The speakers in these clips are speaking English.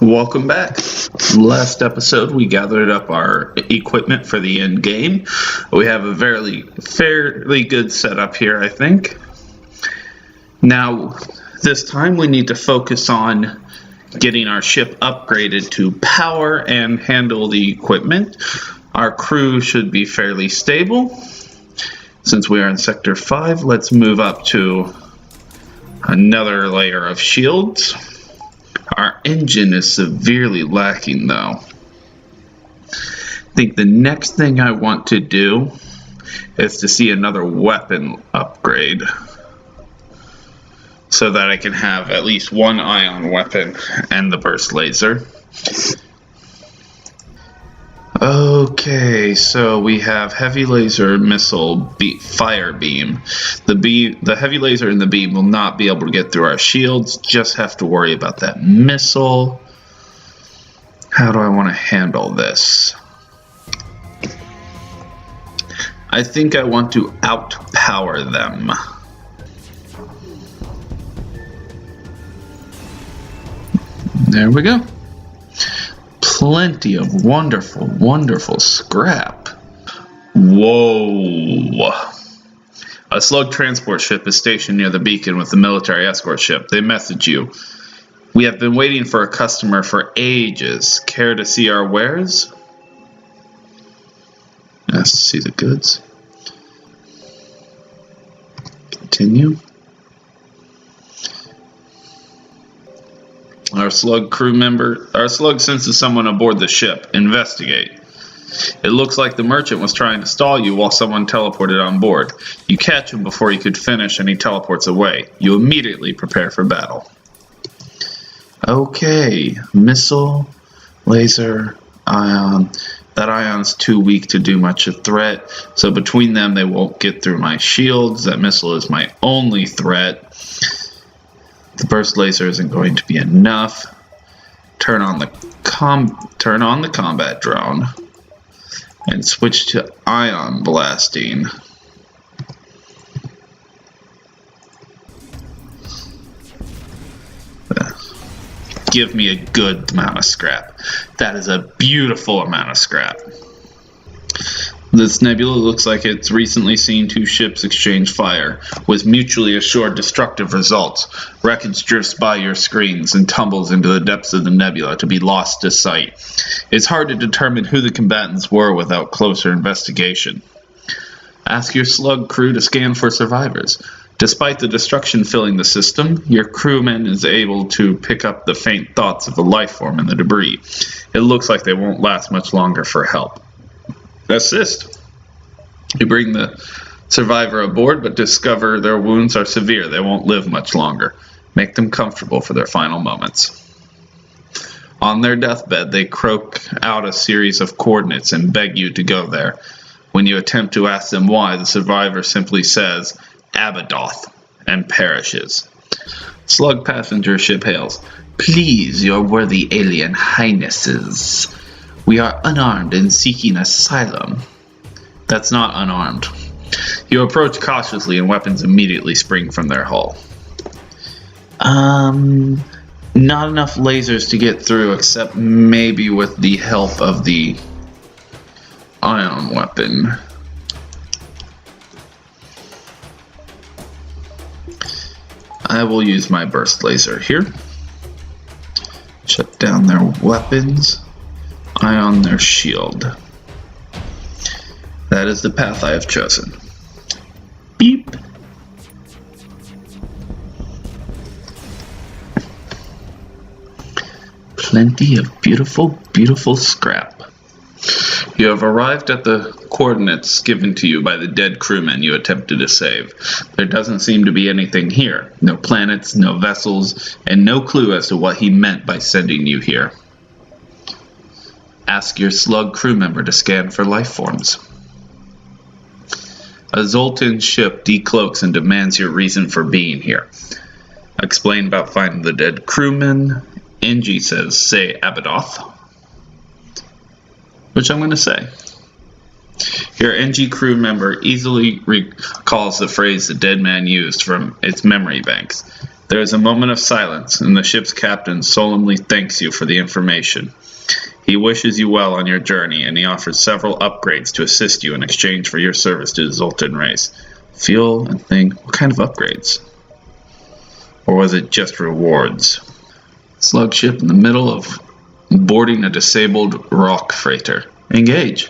Welcome back. Last episode, we gathered up our equipment for the end game. We have a fairly good setup here, I think. Now, this time we need to focus on getting our ship upgraded to power and handle the equipment. Our crew should be fairly stable. Since we are in Sector 5, let's move up to another layer of shields. Our engine is severely lacking, though. I think the next thing I want to do is to see another weapon upgrade, so that I can have at least one ion weapon and the burst laser. Okay, so we have heavy laser, missile, fire beam. The heavy laser and the beam will not be able to get through our shields. Just have to worry about that missile. How do I want to handle this? I think I want to outpower them. There we go. Plenty of wonderful scrap. Whoa. A slug transport ship is stationed near the beacon with the military escort ship. They message you. We have been waiting for a customer for ages. Care to see our wares? Yes, see the goods. Continue. Our slug senses someone aboard the ship. Investigate. It looks like the merchant was trying to stall you while someone teleported on board. You catch him before he could finish and he teleports away. You immediately prepare for battle. Okay. Missile, laser, ion. That ion's too weak to do much of threat. So between them they won't get through my shields. That missile is my only threat. The burst laser isn't going to be enough. Turn on the combat drone and switch to ion blasting. Give me a good amount of scrap. That is a beautiful amount of scrap. This nebula looks like it's recently seen two ships exchange fire, with mutually assured destructive results. Wreckage drifts by your screens and tumbles into the depths of the nebula to be lost to sight. It's hard to determine who the combatants were without closer investigation. Ask your slug crew to scan for survivors. Despite the destruction filling the system, your crewman is able to pick up the faint thoughts of a life form in the debris. It looks like they won't last much longer for help. Assist. You bring the survivor aboard, but discover their wounds are severe. They won't live much longer. Make them comfortable for their final moments. On their deathbed, they croak out a series of coordinates and beg you to go there. When you attempt to ask them why, the survivor simply says, Abadoth, and perishes. Slug passenger ship hails. Please, your worthy alien highnesses. We are unarmed and seeking asylum. That's not unarmed. You approach cautiously and weapons immediately spring from their hull. Not enough lasers to get through, except maybe with the help of the ion weapon. I will use my burst laser here. Shut down their weapons. Ion their shield. That is the path I have chosen. Beep. Plenty of beautiful scrap. You have arrived at the coordinates given to you by the dead crewmen you attempted to save. There doesn't seem to be anything here. No planets, no vessels, and no clue as to what he meant by sending you here. Ask your slug crew member to scan for life forms. A Zoltan ship decloaks and demands your reason for being here. Explain about finding the dead crewmen. NG says, say Abadoth. Which I'm going to say. Your NG crew member easily recalls the phrase the dead man used from its memory banks. There is a moment of silence, and the ship's captain solemnly thanks you for the information. He wishes you well on your journey, and he offers several upgrades to assist you in exchange for your service to the Zoltan race. Feel and think, what kind of upgrades? Or was it just rewards? Slug ship in the middle of boarding a disabled rock freighter. Engage.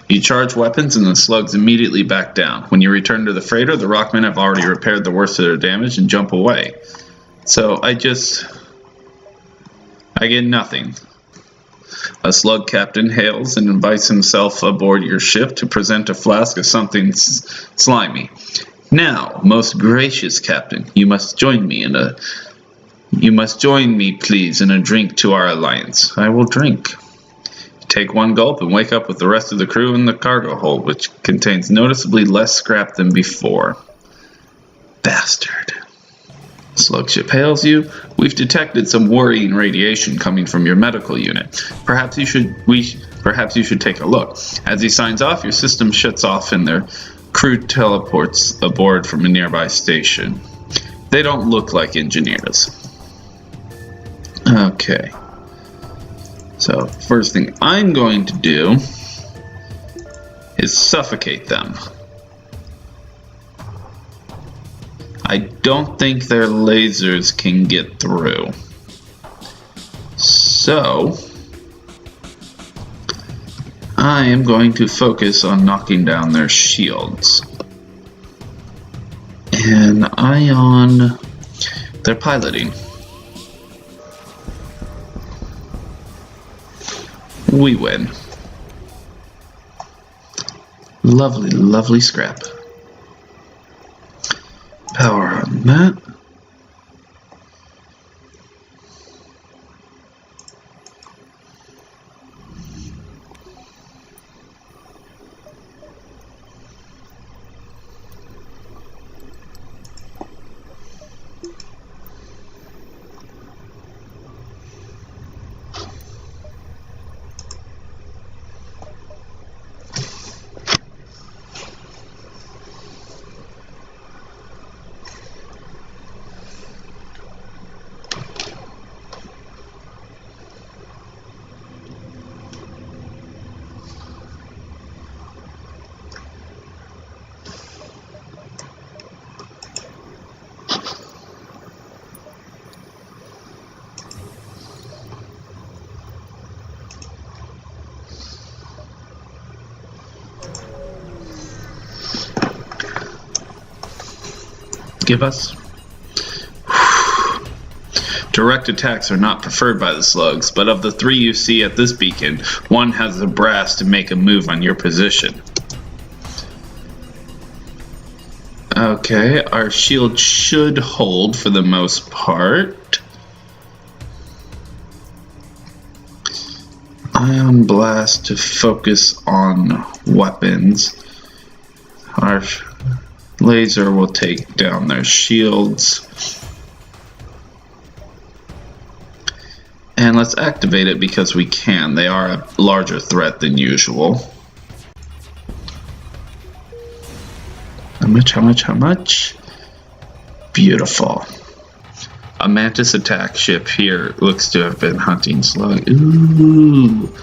You charge weapons and the slugs immediately back down. When you return to the freighter, the rockmen have already repaired the worst of their damage and jump away. So I get nothing. A slug captain hails and invites himself aboard your ship to present a flask of something slimy. Now, most gracious captain, you must join me, please, in a drink to our alliance. I will drink. Take one gulp and wake up with the rest of the crew in the cargo hold, which contains noticeably less scrap than before. Bastard. Slug ship hails you. We've detected some worrying radiation coming from your medical unit. Perhaps you should take a look. As he signs off, your system shuts off and their crew teleports aboard from a nearby station. They don't look like engineers. Okay. So, first thing I'm going to do is suffocate them. I don't think their lasers can get through. So, I am going to focus on knocking down their shields. And ion their piloting. We win. Lovely, lovely scrap. Power on that. Give us. Direct attacks are not preferred by the slugs, but of the three you see at this beacon, one has the brass to make a move on your position. Okay, our shield should hold for the most part. Ion blast to focus on weapons. Our laser will take down their shields. And let's activate it because we can. They are a larger threat than usual. How much? Beautiful. A Mantis attack ship here looks to have been hunting slug. Ooh.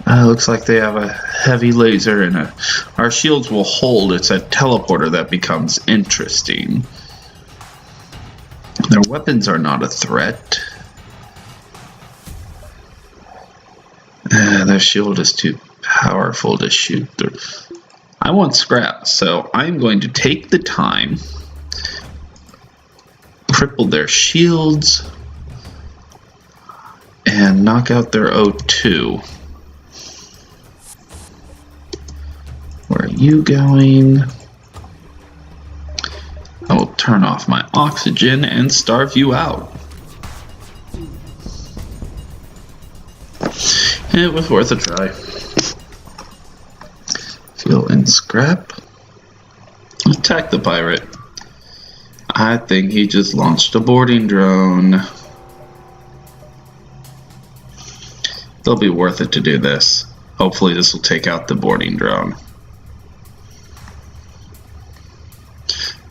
Looks like they have a heavy laser and our shields will hold. It's a teleporter that becomes interesting. Their weapons are not a threat. Their shield is too powerful to shoot through. I want scrap, so I'm going to take the time, cripple their shields, and knock out their O2. Where are you going? I will turn off my oxygen and starve you out. It was worth a try. Fuel and scrap. Attack the pirate. I think he just launched a boarding drone. It'll be worth it to do this. Hopefully this will take out the boarding drone.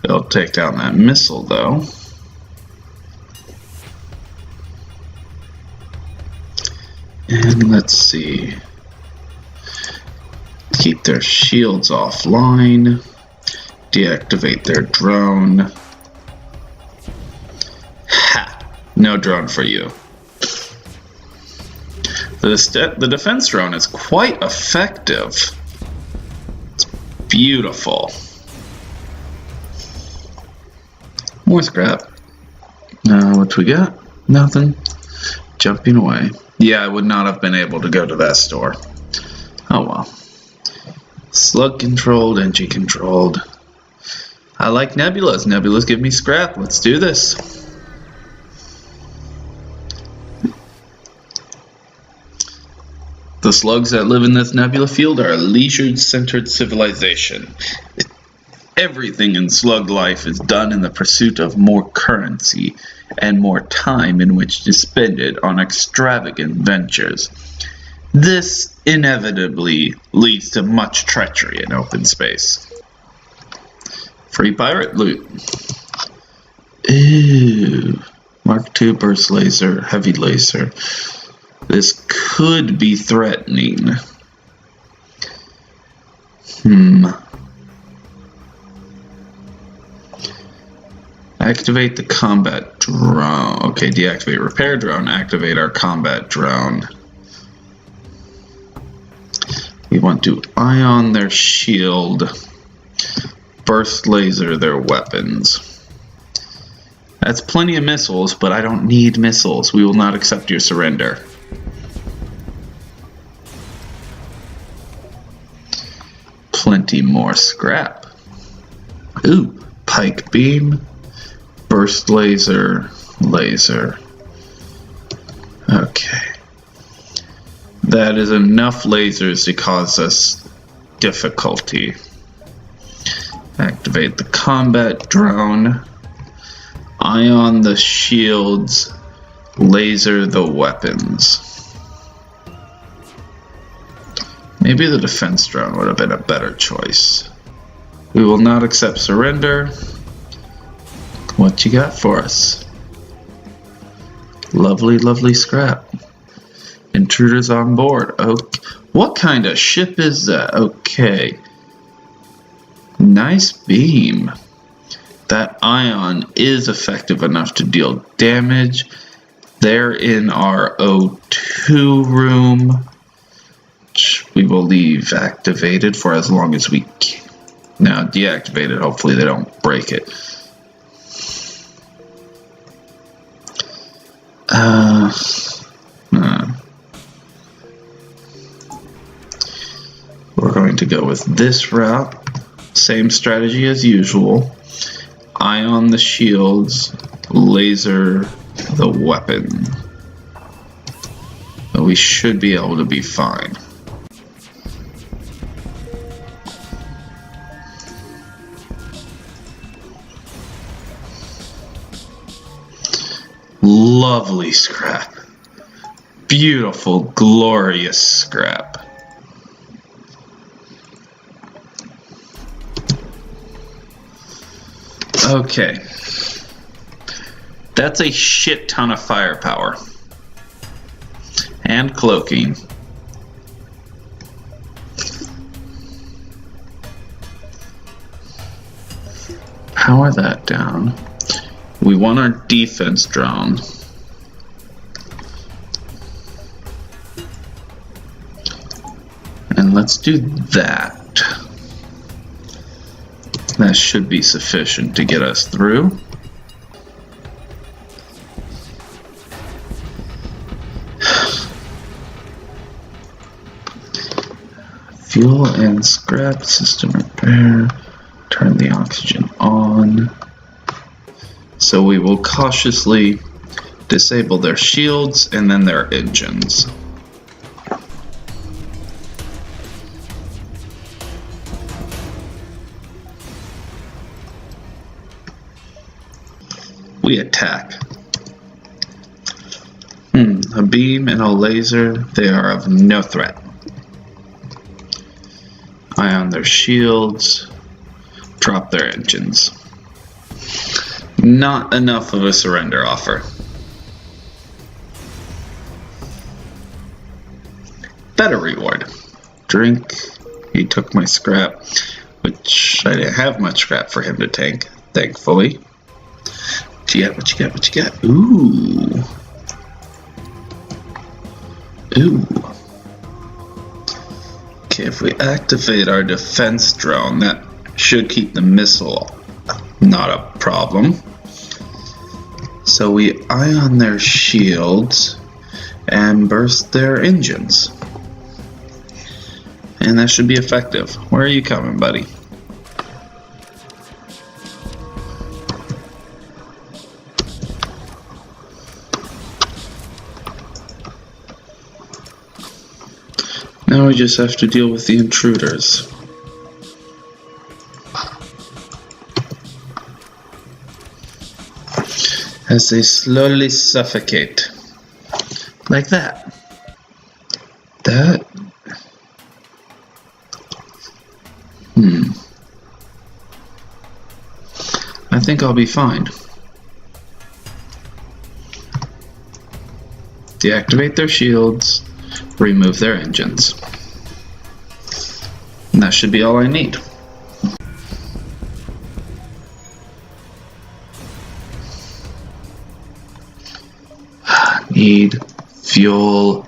They'll take down that missile, though. And let's see. Keep their shields offline. Deactivate their drone. Ha! No drone for you. The defense drone is quite effective. It's beautiful. More scrap. What we got? Nothing. Jumping away. Yeah, I would not have been able to go to that store. Oh well. Slug controlled, engine controlled. I like nebulas. Nebulas give me scrap. Let's do this. The slugs that live in this nebula field are a leisure-centered civilization. Everything in slug life is done in the pursuit of more currency and more time in which to spend it on extravagant ventures. This inevitably leads to much treachery in open space. Free pirate loot. Ew. Mark II burst laser, heavy laser. This could be threatening. Activate the combat drone. Okay, deactivate repair drone. Activate our combat drone. We want to ion their shield. Burst laser their weapons. That's plenty of missiles, but I don't need missiles. We will not accept your surrender. Plenty more scrap. Ooh, pike beam. Burst laser, laser. Okay. That is enough lasers to cause us difficulty. Activate the combat drone. Ion the shields. Laser the weapons. Maybe the defense drone would have been a better choice. We will not accept surrender. What you got for us? Lovely, lovely scrap. Intruders on board. Okay. What kind of ship is that? Okay. Nice beam. That ion is effective enough to deal damage. They're in our O2 room. Which we will leave activated for as long as we can. Now deactivated. Hopefully they don't break it. We're going to go with this route. Same strategy as usual. Ion the shields, laser the weapon. But we should be able to be fine. Lovely scrap. Beautiful, glorious scrap. Okay. That's a shit ton of firepower. And cloaking. Power that down. We want our defense drone. And let's do that. That should be sufficient to get us through. Fuel and scrap system repair. Turn the oxygen on. So we will cautiously disable their shields and then their engines. We attack. A beam and a laser, they are of no threat. Ion their shields, drop their engines. Not enough of a surrender offer. Better reward. Drink. He took my scrap, which I didn't have much scrap for him to take, thankfully. What you got? What you got? What you got? Ooh. Ooh. Okay, if we activate our defense drone, that should keep the missile not a problem. So we ion their shields and burst their engines. And that should be effective. Where are you coming, buddy? Now we just have to deal with the intruders. As they slowly suffocate. Like that. That. I think I'll be fine. Deactivate their shields. Remove their engines. And that should be all I need. Need fuel.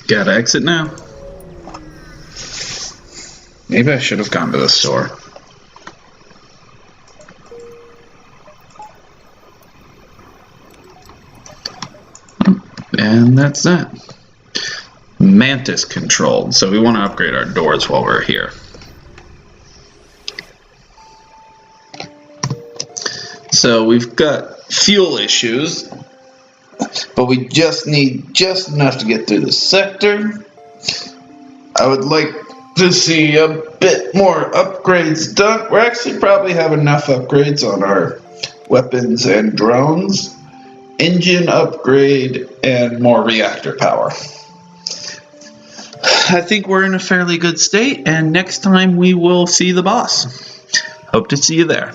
Gotta exit now. Maybe I should have gone to the store. And that's that. Mantis controlled, so we want to upgrade our doors while we're here. So we've got fuel issues, but we just need just enough to get through the sector. I would like to see a bit more upgrades done. We actually probably have enough upgrades on our weapons and drones. Engine upgrade and more reactor power. I think we're in a fairly good state, and next time we will see the boss. Hope to see you there.